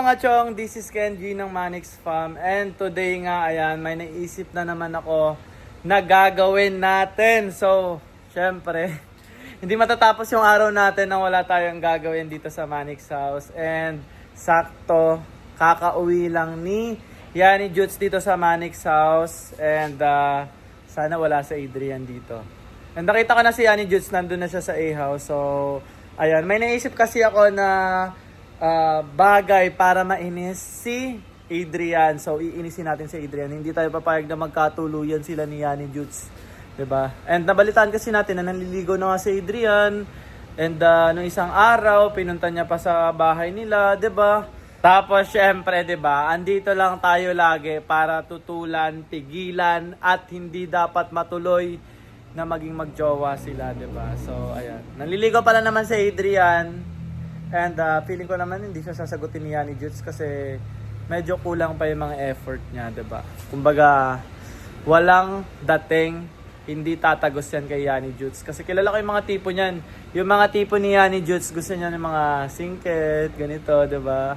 mga chong, this is Kenji ng Manix Farm and today nga ayan, may naisip na naman ako na gagawin natin. So, syempre, hindi matatapos yung araw natin nang wala tayong gagawin dito sa Manix House. And sakto, kakauwi lang ni Yani Jutes dito sa Manix House and sana wala sa Adrian dito. And nakita ko na si Yani Jutes, nandun na siya sa A-House. So, ayan, may naisip kasi ako na bagay para mainis si Adrian. So, iinisin natin si Adrian. Hindi tayo papayag na magkatuluyan sila ni Yani Jutes. Diba? And nabalitaan kasi natin na nanliligaw na nga si Adrian. And nung isang araw, pinunta niya pa sa bahay nila. Diba? Tapos, syempre, diba? Andito lang tayo lagi para tutulan, pigilan, at hindi dapat matuloy na maging magjowa sila. Diba? So, ayan. Nanliligaw pala naman si Adrian. And feeling ko naman hindi siya sasagutin ni Yani Jutes kasi medyo kulang pa yung mga effort niya, 'di ba? Kumbaga, walang dating, hindi tatagos yan kay Yani Jutes. Kasi kilala ko yung mga tipo niyan. Yung mga tipo ni Yani Jutes, gusto niya ng mga singket, ganito, 'di ba?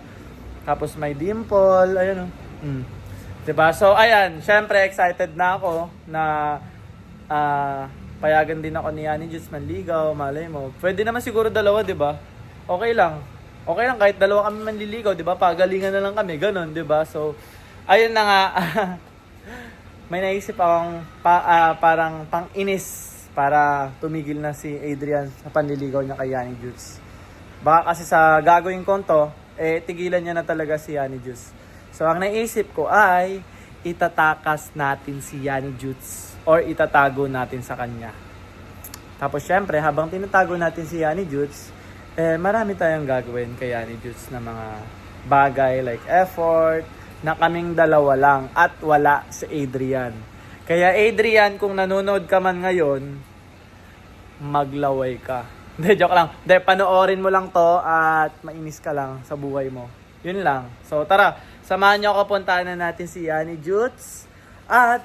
Tapos may dimple, ayun oh. 'Di ba? So, ayan, syempre excited na ako na payagan din ako ni Yani Jutes manligaw, malay mo. Pwede naman siguro dalawa, 'di ba? Okay lang. Okay lang kahit dalawa kami manliligaw, 'di ba? Pagalingan na lang kami, ganun, 'di ba? So, ayun na nga. May naisip akong parang pang-inis para tumigil na si Adrian sa panliligaw niya kay Yani Jutes. Baka kasi sa gagawin ko to, tigilan niya na talaga si Yani Jutes. So, ang naisip ko ay itatakas natin si Yani Jutes or itatago natin sa kanya. Tapos, syempre, habang tinatago natin si Yani Jutes, marami tayong gagawin kay Yani Jutes na mga bagay like effort na kaming dalawa lang at wala si Adrian. Kaya Adrian, kung nanonood ka man ngayon, maglaway ka. Hindi, joke lang. Hindi, panoorin mo lang to at mainis ka lang sa buhay mo. Yun lang. So tara, samahan niyo ako, puntahan na natin si Yani Jutes at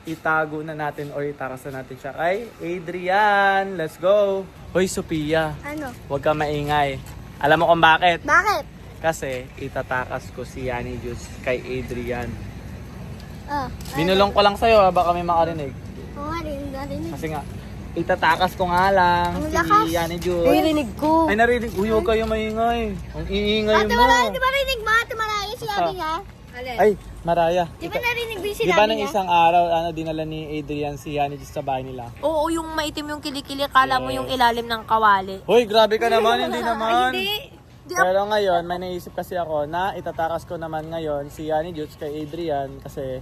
itago na natin o itarasan natin siya kay Adrian. Let's go! Hoy, Sophia. Ano? Huwag ka maingay. Alam mo kung bakit? Bakit? Kasi itatakas ko si Yani Jutes kay Adrian. Oh. Binulong ko lang sa'yo, baka may makarinig. Oo nga rin. Kasi nga, itatakas ko nga lang Ang si lakas. Yani Jutes. Narinig ko. Ay, narinig. Uy, huwag kayo maingay. Ang iingay Ate mo. Maraya, di ba narinig mo? Ate Maraya, sinabi niya. Ay, Maraya. Di ba narinig mo yung Di ba sinabi nung niya? isang araw, dinala ni Adrian si Yani Jutes sa bahay nila? Oo, yung maitim yung kilikili, kala mo yung ilalim ng kawali. Hoy, grabe ka naman, hindi naman. Hindi. Pero ngayon, may naisip kasi ako na itatakas ko naman ngayon si Yani Jutes kay Adrian kasi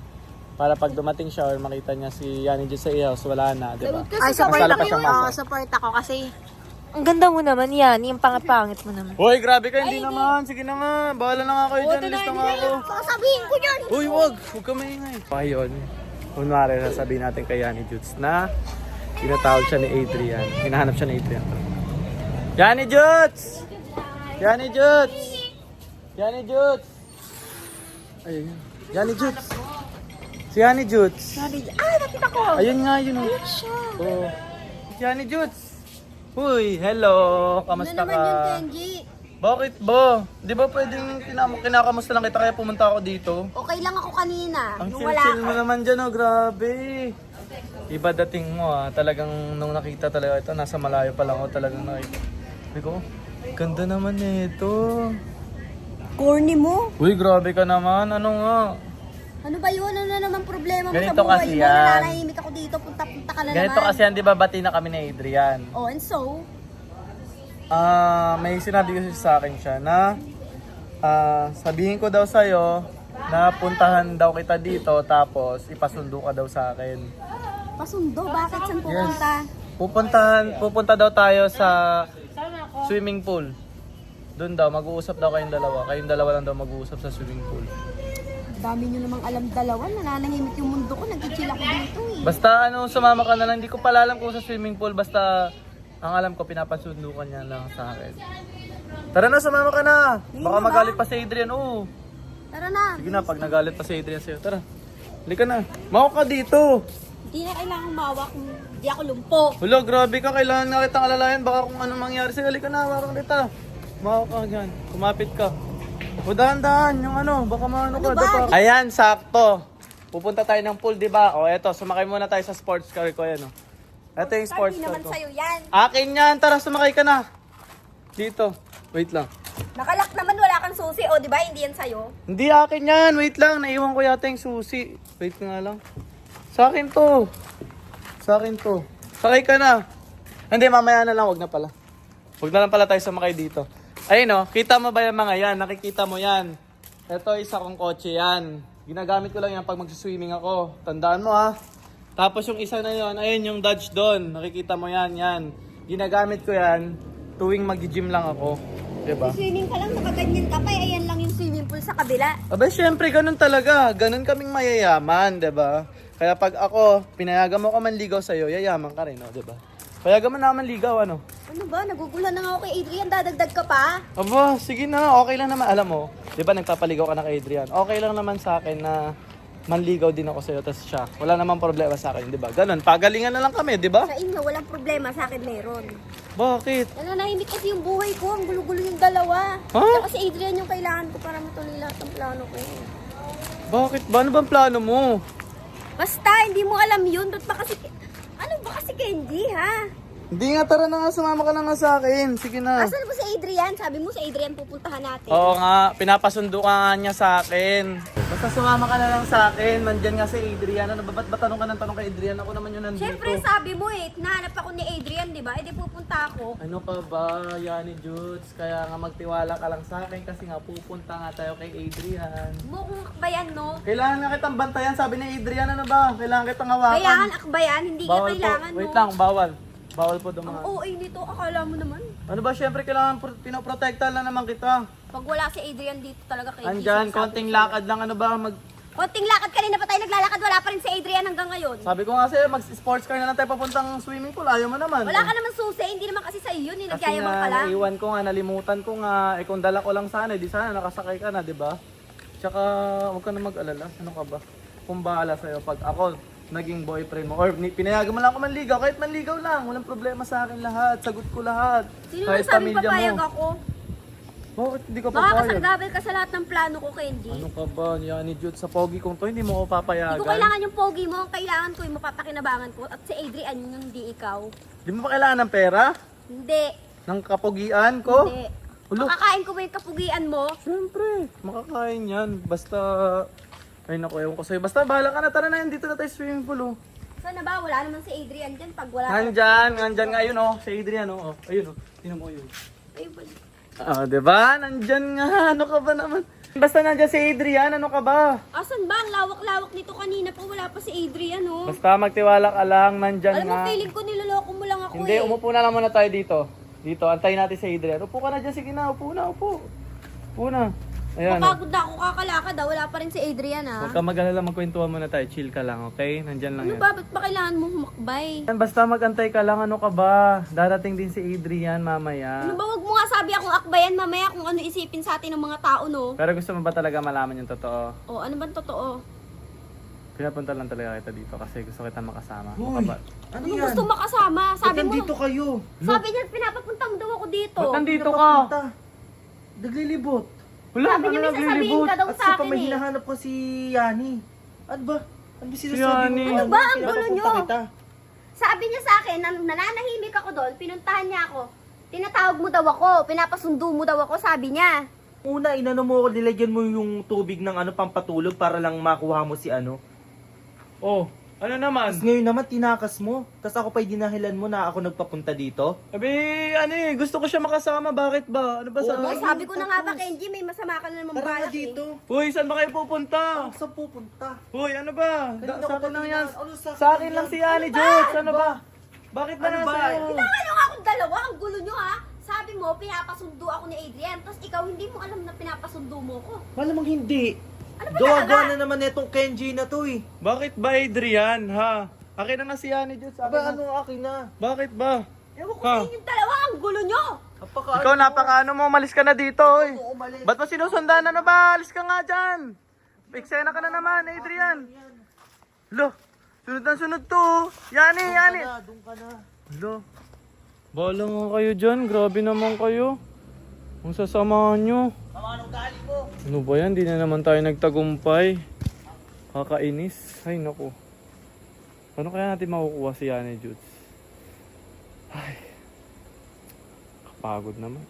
para pag dumating siya or makita niya si Yani Jutes sa house, wala na, di ba? Ay, support Masala pa ako. siyang masa. Support ako kasi ang ganda mo naman yan, yung pangit-pangit mo naman. Hoy, grabe ka, hindi naman. Sige na nga, bahala na nga kayo dyan, lista nga ako. Sasabihin ko yun. Uy, wag ka maingay. Ayun, kunwari sasabihin natin kay Yani Jutes na tinatawag siya ni Adrian. Hinahanap siya ni Adrian. Yani Jutes! Yani Jutes! Yani Jutes! Ayun. Yani Jutes! Si Yani Jutes! Nakita ko. Ayun nga, yun. Oh. Yani Jutes! Uy, hello! Kamusta Ano naman ka? yung Kenji? Bakit ba? Di ba pwedeng kinakamusta lang kita kaya pumunta ako dito? Okay lang ako kanina. Ang Nung wala chill-chill ka. mo naman dyan, oh, grabe. Iba dating mo, talagang nung nakita talaga ito, nasa malayo pa lang ako talagang nakita. Sabi ko, ganda naman nito. Corny mo? Uy, grabe ka naman, ano nga? Ano ba yun? Ano na naman problema mo Ganito sa buhay kasi mo? yan. Nananahimik ako dito. Punta-punta ka na Ganito naman. kasi yan, di ba, bati na kami ni Adrian. Oh, and so? May sinabi kasi sa akin siya na sabihin ko daw sa'yo na puntahan daw kita dito tapos ipasundo ka daw sa akin. Pasundo? Bakit? Saan pupunta? Pupunta daw tayo sa swimming pool. Doon daw, mag-uusap daw kayong dalawa. Kayong dalawa lang daw mag-uusap sa swimming pool. Dami nyo namang alam dalawa. Nananahimik yung mundo ko. Nag-chill ako dito eh. Basta sumama ka na lang. Hindi ko pala alam kung sa swimming pool. Basta ang alam ko, pinapasundukan niya lang sa akin. Tara na, sumama ka na. Baka magalit pa si Adrian. Oo. Tara na. Sige na, pag nagalit pa si Adrian sa'yo. Tara, halika na. Mawak ka dito. Hindi na kailangan mawak kung di ako lumpo. Wala, grabe ka. Kailangan nga kitang alalayan. Baka kung anong mangyari sa'yo. Halika na, hawakan kita. Mawak ka dyan. Kumapit ka. O dahan-dahan, yung ano, baka maano ka. ba? Dapa. Ayan, sakto. Pupunta tayo ng pool, di ba? O eto, sumakay muna tayo sa sports car ko, ayan o. Ito yung sports Hindi car naman ko. sa'yo yan. Akin yan, tara sumakay ka na. Dito. Wait lang. Nakalak naman, wala kang susi. O, di ba? Hindi yan sa'yo. Hindi akin yan, wait lang. Naiwan ko yata yung susi. Wait nga lang. Sa akin to. Sa akin to. Sakay ka na. Hindi, mamaya na lang, wag na pala. Wag na lang pala tayo sumakay dito. Ayun o, kita mo ba yung mga yan? Nakikita mo yan. Ito, isa kong kotse yan. Ginagamit ko lang yan pag mag-swimming ako. Tandaan mo ha. Tapos yung isa na yon, ayun yung Dodge doon. Nakikita mo yan, yan. Ginagamit ko yan tuwing mag-gym lang ako. Diba? Swimming ka lang, nakaganyan ka pa. Ayan lang yung swimming pool sa kabila. Abay, syempre, ganun talaga. Ganun kaming mayayaman, diba? Kaya pag ako, pinayagan mo ko manligaw sa'yo, yayaman ka rin, no? Diba? Payagan mo na manligaw, ano? Ano ba? Nagugulan na nga ako kay Adrian. Dadagdag ka pa? Aba, sige na, okay lang naman. Alam mo, di ba nagpapaligaw ka na kay Adrian? Okay lang naman sa akin na manligaw din ako sa'yo, tas siya. Wala namang problema sa akin, di ba? Ganun, pagalingan na lang kami, di ba? Sa inyo, walang problema. Sa akin meron. Bakit? Nananahimik kasi yung buhay ko. Ang gulo-gulo yung dalawa. Ha? Kaya kasi Adrian yung kailangan ko para matuloy lahat ng plano ko. Bakit ba? Ano bang plano mo? Basta, hindi mo alam yun. Ba't ba kasi... Ano ba kasi Candy, ha? Hindi nga, tara na nga, sumama ka na nga sa akin. Sige na. Asan ba si Adrian? Sabi mo si Adrian pupuntahan natin. Oo nga, pinapasundo ka nga niya sa akin. Basta sumama ka na lang sa akin. Nandyan nga si Adrian. Ano ba? Ba't ba tanong ka ng tanong kay Adrian? Ako naman yun nandito. Siyempre, sabi mo nahanap ako ni Adrian, di ba? Eh, di pupunta ako. Ano pa ba, Yani Judes? Kaya nga magtiwala ka lang sa akin kasi nga pupunta nga tayo kay Adrian. Mukhang akbayan, no? Kailangan nga kitang bantayan, sabi ni Adrian, ano ba? Kailangan kitang hawakan. Kailangan akbayan, hindi ka Bawal kailangan, po. Wait no? lang, bawal. Bawal po dumaan. Ang OA nito, akala mo naman. Ano ba, syempre kailangan pinoprotektahan lang naman kita. Pag wala si Adrian dito talaga kay Andyan, konting lakad lang, ano ba? Konting lakad, kanina pa tayo naglalakad, wala pa rin si Adrian hanggang ngayon. Sabi ko nga sa'yo, mag-sports car na lang tayo papuntang swimming pool. Ayaw mo naman. Wala ka naman susi, hindi naman kasi sa iyo, Kasi nagyayabang nga, ka lang. naiwan ko nga, nalimutan ko nga. Eh kung dala ko lang sana, di sana nakasakay ka na, di ba? Tsaka, huwag ka na mag-alala. Ano ka ba? Kung bahala sa'yo, pag ako naging boyfriend mo, or pinayagan mo lang ako manligaw, kahit manligaw lang, walang problema sa akin lahat. Sagot ko lahat. Sino Kahit nagsabing pamilya papayag mo. ako? Bakit hindi ka Baka papayag? kasagabal ka sa lahat ng plano ko, Candy. Ano ka ba? Yani Jude, sa pogi kong to, hindi mo ko Hindi papayagan. ko kailangan yung pogi mo, ang kailangan ko yung mapapakinabangan ko. At si Adrian yung hindi ikaw. Di mo ba kailangan ng pera? Hindi. Ng kapogian ko? Hindi. Ulo. Makakain ko ba yung kapugian mo? Siyempre, makakain yan. Basta, ay naku, ewan ko sa'yo. Basta, bahala ka na. Tara na yan, dito na tayo swimming pool, oh. Sana ba? Wala naman si Adrian dyan. Pag wala Nandyan nga yun, oh. Si Adrian, oh. Ayun, oh. Tingnan mo yun. Ay, wala. Ah, diba? Nandyan nga. Ano ka ba naman? Basta nandyan si Adrian, ano ka ba? Asan ba? Ang lawak-lawak nito kanina pa. Wala pa si Adrian, oh. Basta magtiwala ka lang, nandyan Alam mo, nga. feeling ko niloloko mo lang ako, Hindi, eh. umupo na lang muna tayo dito. Dito, antayin natin si Adrian. Upo ka na dyan, sige na. Upo na, upo. Upo na. Ayan, oh. Mapagod na ako kakalakad, ah. Wala pa rin si Adrian, ah. Huwag ka mag-alala, magkwentuhan muna tayo. Chill ka lang, okay? Nandyan lang Ano yan. ba? Ba't ba kailangan mo humakbay? Basta magantay ka lang, ano ka ba? Darating din si Adrian mamaya. Ano ba? Huwag mo nga sabi akong akbayan mamaya kung ano isipin sa atin ng mga tao, no? Pero gusto mo ba talaga malaman yung totoo? O, ano bang totoo? Pinapunta lang talaga kita dito kasi gusto kita makasama. Hoy, Ba? ano Ano yan? gusto makasama? Ba't Sabi mo, nandito kayo? sabi niya, pinapapunta mo daw ako dito. Ba't nandito ka? Pinapapunta. Naglilibot. Wala, Sabi niya, may sasabihin naglilibot? ka daw At sa sa akin, may eh. hinahanap ko si Yani. Ano ba? Ano ba sinasabi Yani. mo? Ano ba? Ang gulo Pinapapunta nyo. kita. Sabi niya sa akin, nananahimik ako doon, pinuntahan niya ako. Tinatawag mo daw ako, pinapasundo mo daw ako, sabi niya. Una, inano mo ako, nilagyan mo yung tubig ng ano pampatulog para lang makuha mo si ano. Oh, ano naman? Tapos ngayon naman, tinakas mo. Tapos ako pa'y dinahilan mo na ako nagpapunta dito. Sabi, ano eh, gusto ko siya makasama. Bakit ba? Ano ba sa... Oh, sabi ko na nga ba, Kenji, may masama ka na naman Tara balak na dito. Uy, saan ba kayo pupunta? Saan pupunta? Uy, ano ba? Kanina Sa ko akin lang kanina- yan. ano Sa akin lang si Yani Jones. Ano ba? Bakit ba Ano ba? nasa... Ginawa nyo nga akong dalawa, ang gulo nyo ha. Sabi mo, pinapasundo ako ni Adrian, tapos ikaw hindi mo alam na pinapasundo mo ko. Malamang hindi. Ano ba Gawa-gawa talaga? na naman itong Kenji na to eh. Bakit ba, Adrian, ha? Akin na nga si Yani Jones. Aba, ano akin na? Bakit ba? Ewan ko Ha? sa inyong dalawa, ang gulo nyo. Ikaw, napaka-ano mo, malis ka na dito, oy. Umalis. Ba't mo sinusundan? Ano ba? Alis ka nga dyan. Eksena ka na naman, Adrian. Lo, sunod na sunod to. Oh. Yani, Yani. Doon ka na. Lo, bala nga kayo dyan. Grabe naman kayo. Ang sasamahan nyo. Tama, anong gali mo? Ano ba yan? Di na naman tayo nagtagumpay. Kakainis. Ay, naku. Paano kaya natin makukuha si Yana Judes? Ay. Kapagod naman.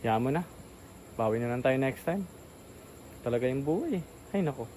Hayaan mo na. Bawi na lang tayo next time. Talaga yung buhay. Ay, naku.